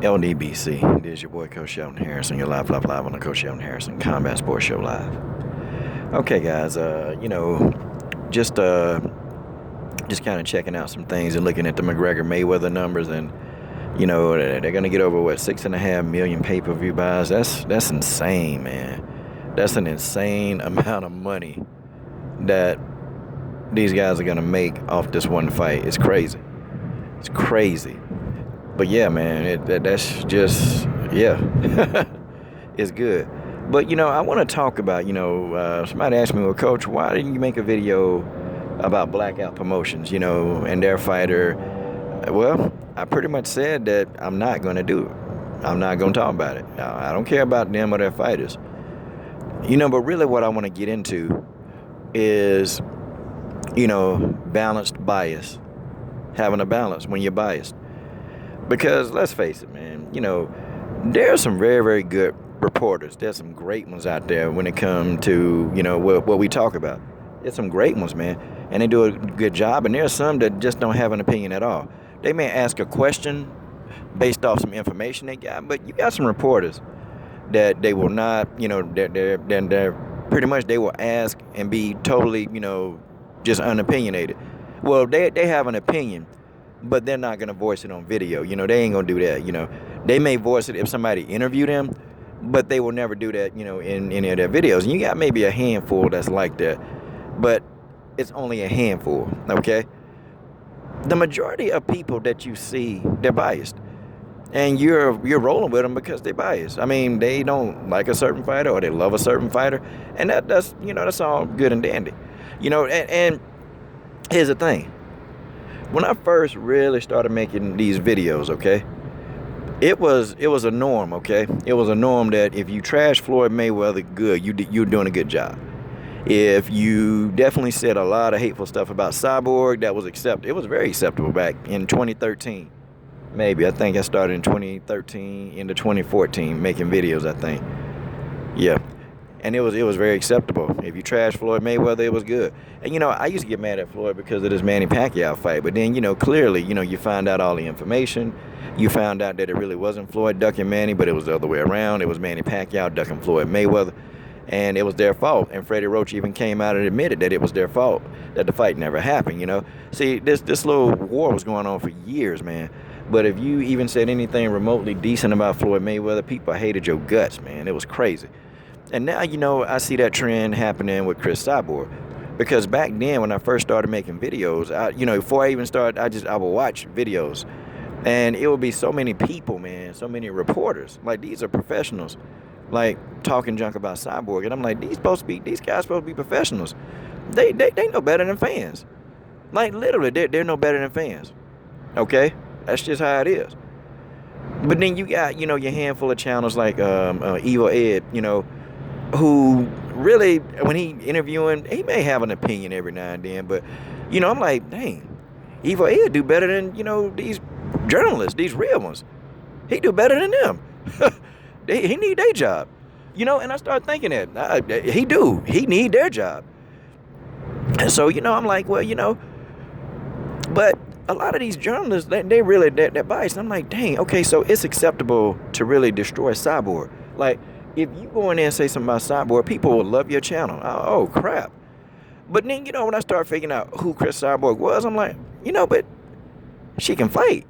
LDBC. This is your boy Coach Shelton Harrison. You're live on the Coach Shelton Harrison Combat Sports Show Live. Okay, guys. Just kind of checking out some things and looking at the McGregor Mayweather numbers, and they're gonna get over 6.5 million pay-per-view buys. That's insane, man. That's an insane amount of money that these guys are gonna make off this one fight. It's crazy. It's crazy. But yeah, man, that's just, yeah, it's good. But, I want to talk about, somebody asked me, well, Coach, why didn't you make a video about Blackout Promotions, and their fighter? Well, I pretty much said that I'm not going to do it. I'm not going to talk about it. I don't care about them or their fighters. But really what I want to get into is, balanced bias. Having a balance when you're biased. Because let's face it, man, there are some very, very good reporters. There's some great ones out there when it comes to, what we talk about. There's some great ones, man, and they do a good job. And there are some that just don't have an opinion at all. They may ask a question based off some information they got, but you got some reporters that they will not, they're pretty much they will ask and be totally, just unopinionated. Well, they have an opinion, but they're not going to voice it on video. They ain't going to do that. They may voice it if somebody interviewed them, but they will never do that, in any of their videos. And you got maybe a handful that's like that, but it's only a handful, okay? The majority of people that you see, they're biased. And you're rolling with them because they're biased. I mean, they don't like a certain fighter or they love a certain fighter. And that's all good and dandy. And here's the thing. When I first really started making these videos, okay, it was a norm, okay? It was a norm that if you trash Floyd Mayweather good, you're doing a good job. If you definitely said a lot of hateful stuff about Cyborg, that was accepted. It was very acceptable back in 2013. Maybe. I think I started in 2013 into 2014 making videos, I think. Yeah. And it was very acceptable. If you trash Floyd Mayweather, it was good. And, I used to get mad at Floyd because of this Manny Pacquiao fight. But then, clearly, you found out all the information. You found out that it really wasn't Floyd ducking Manny, but it was the other way around. It was Manny Pacquiao ducking Floyd Mayweather. And it was their fault. And Freddie Roach even came out and admitted that it was their fault, that the fight never happened, See, this little war was going on for years, man. But if you even said anything remotely decent about Floyd Mayweather, people hated your guts, man. It was crazy. And now, I see that trend happening with Chris Cyborg. Because back then, when I first started making videos, before I even started, I would watch videos. And it would be so many people, man, so many reporters. Like, these are professionals, like, talking junk about Cyborg. And I'm like, these guys supposed to be professionals. They know better than fans. Like, literally, they're no better than fans. Okay? That's just how it is. But then you got, your handful of channels like Evil Ed, who really, when he interviewing, he may have an opinion every now and then, but, I'm like, dang, Evil Ed do better than, these journalists, these real ones. He do better than them. He need their job, and I started thinking that, he need their job. And so, I'm like, well, but a lot of these journalists, they really, they're biased. I'm like, dang, okay, so it's acceptable to really destroy Cyborg. Like, if you go in there and say something about Cyborg, people will love your channel. Oh, crap. But then, when I start figuring out who Chris Cyborg was, I'm like, but she can fight.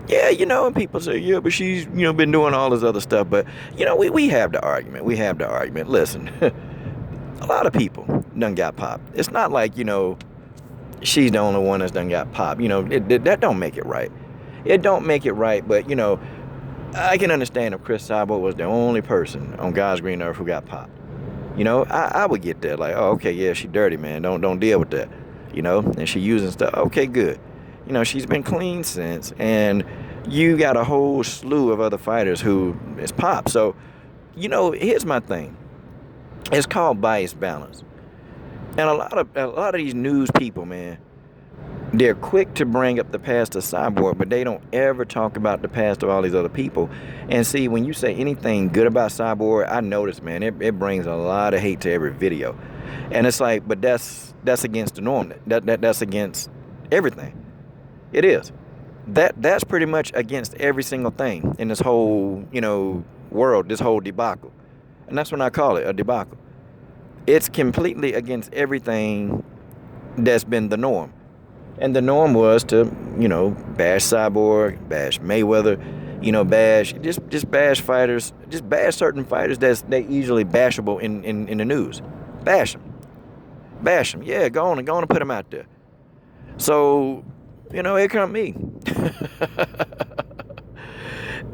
Yeah, and people say, yeah, but she's, been doing all this other stuff. But, we have the argument. Listen, a lot of people done got popped. It's not like, she's the only one that's done got popped. That don't make it right. It don't make it right, but, I can understand if Chris Cyborg was the only person on God's green earth who got popped. I would get that. Like, oh, okay, yeah, she dirty, man. Don't deal with that. And she using stuff. Okay, good. She's been clean since. And you got a whole slew of other fighters who is popped. So, here's my thing. It's called bias balance. And a lot of these news people, man, they're quick to bring up the past of Cyborg, but they don't ever talk about the past of all these other people. And see, when you say anything good about Cyborg, I notice, man, it brings a lot of hate to every video. And it's like, but that's against the norm. That's against everything. It is. That's pretty much against every single thing in this whole, world, this whole debacle. And that's when I call it a debacle. It's completely against everything that's been the norm. And the norm was to, bash Cyborg, bash Mayweather, bash just bash fighters, just bash certain fighters they easily bashable in the news. Bash them. Bash them. Yeah, go on and put them out there. So, here come me.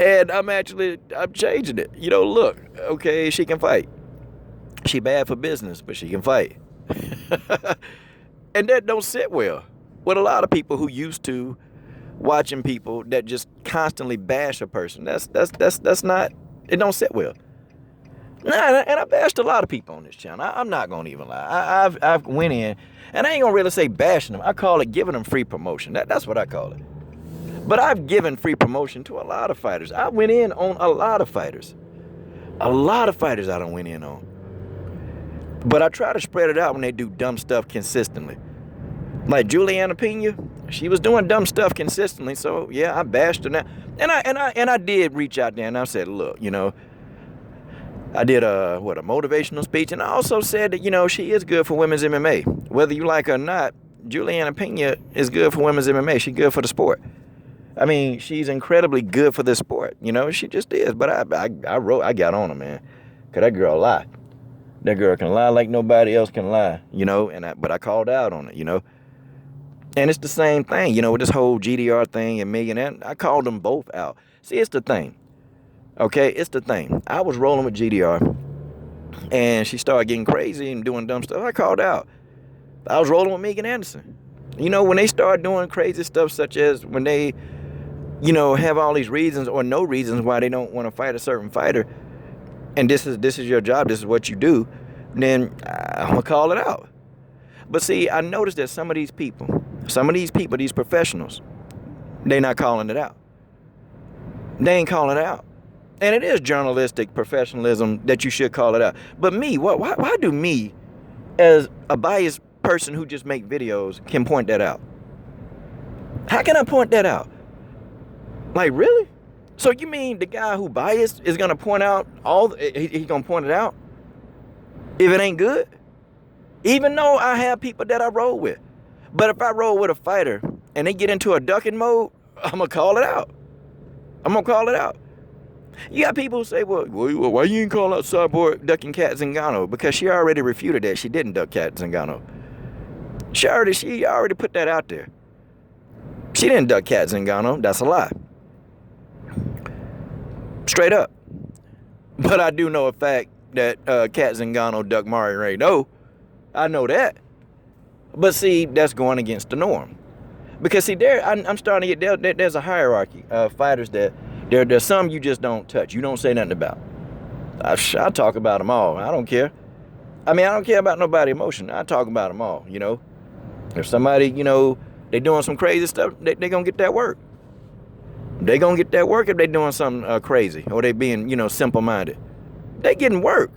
And I'm changing it. Look, okay, she can fight. She bad for business, but she can fight. And that don't sit well with a lot of people who used to watching people that just constantly bash a person. That's not, it don't sit well. Nah, and I bashed a lot of people on this channel. I'm not gonna even lie. I've went in, and I ain't gonna really say bashing them. I call it giving them free promotion. That's what I call it. But I've given free promotion to a lot of fighters. I went in on a lot of fighters. A lot of fighters I done went in on. But I try to spread it out when they do dumb stuff consistently. Like Juliana Pena, she was doing dumb stuff consistently, so yeah, I bashed her now. And I did reach out there and I said, look, I did a motivational speech, and I also said that, she is good for women's MMA. Whether you like her or not, Juliana Pena is good for women's MMA. She's good for the sport. I mean, she's incredibly good for this sport. She just is. But I got on her, man. Because that girl lie. That girl can lie like nobody else can lie, but I called out on it, And it's the same thing, with this whole GDR thing and Millionaire. I called them both out. See, it's the thing. Okay, it's the thing. I was rolling with GDR, and she started getting crazy and doing dumb stuff. I called out. I was rolling with Megan Anderson. When they start doing crazy stuff, such as when they, have all these reasons or no reasons why they don't want to fight a certain fighter, and this is your job, this is what you do, then I'm gonna call it out. But see, I noticed that some of these people, these professionals, they not calling it out. They ain't calling it out. And it is journalistic professionalism that you should call it out. But me, why do me, as a biased person who just make videos, can point that out? How can I point that out? Like, really? So you mean the guy who biased is gonna point out he's gonna point it out if it ain't good? Even though I have people that I roll with. But if I roll with a fighter and they get into a ducking mode, I'm gonna call it out. I'm gonna call it out. You got people who say, well, why you ain't call out Cyborg ducking Cat Zingano? Because she already refuted that. She didn't duck Cat Zingano. She already put that out there. She didn't duck Cat Zingano. That's a lie. Straight up. But I do know a fact that Cat Zingano ducked Mario Reyno. I know that. But see, that's going against the norm. Because see, I'm starting to get, there's a hierarchy of fighters that, there's some you just don't touch. You don't say nothing about. I talk about them all. I don't care. I mean, I don't care about nobody's emotion. I talk about them all, If somebody, they doing some crazy stuff, they going to get that work. They going to get that work if they doing something crazy or they being, simple-minded. They getting work.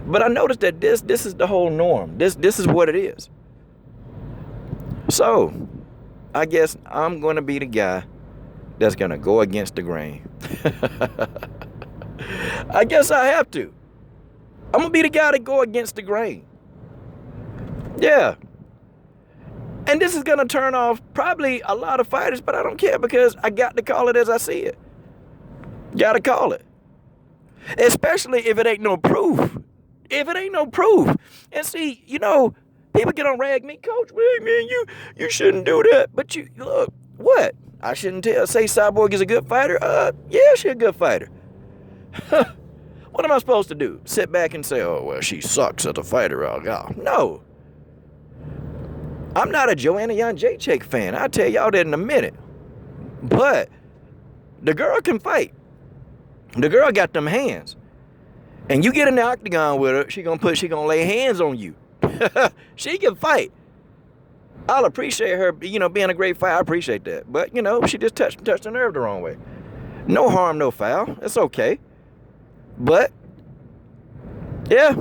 But I noticed that this is the whole norm. This is what it is. So, I guess I'm going to be the guy that's going to go against the grain. I guess I have to. I'm going to be the guy that go against the grain. Yeah. And this is going to turn off probably a lot of fighters, but I don't care because I got to call it as I see it. Got to call it. Especially if it ain't no proof. If it ain't no proof. And see, people get on rag me, Coach, man, you shouldn't do that. But you, look, what? I shouldn't say Cyborg is a good fighter? Yeah, she's a good fighter. What am I supposed to do? Sit back and say, oh, well, she sucks as a fighter. No. I'm not a Joanna Jędrzejczyk fan. I'll tell y'all that in a minute. But the girl can fight. The girl got them hands. And you get in the octagon with her, she gonna lay hands on you. She can fight. I'll appreciate her, being a great fighter. I appreciate that. But, she just touched the nerve the wrong way. No harm, no foul. It's okay. But, yeah.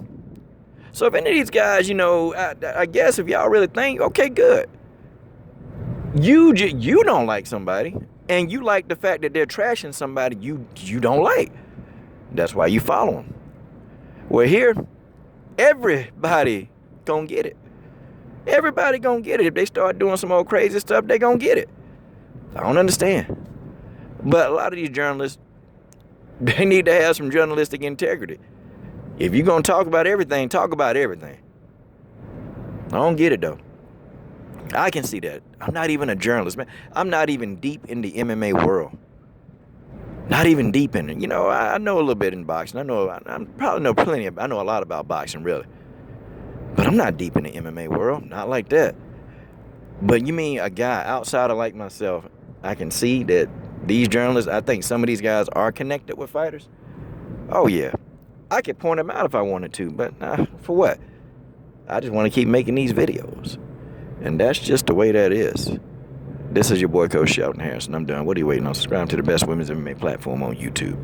So if any of these guys, I guess if y'all really think, okay, good. You don't like somebody, and you like the fact that they're trashing somebody you don't like. That's why you follow them. Well, here, everybody gonna get it. Everybody gonna get it. If they start doing some old crazy stuff, they gonna get it. I don't understand. But a lot of these journalists, they need to have some journalistic integrity. If you're gonna talk about everything, talk about everything. I don't get it though. I can see that. I'm not even a journalist, man. I'm not even deep in the MMA world. Not even deep in it. You know, I know a little bit in boxing. I probably know plenty I know a lot about boxing, really. But I'm not deep in the MMA world. Not like that. But you mean a guy outsider like myself, I can see that these journalists, I think some of these guys are connected with fighters. Oh, yeah. I could point them out if I wanted to, but for what? I just want to keep making these videos. And that's just the way that is. This is your boy, Coach Shelton Harrison. I'm done. What are you waiting on? Subscribe to the best women's MMA platform on YouTube.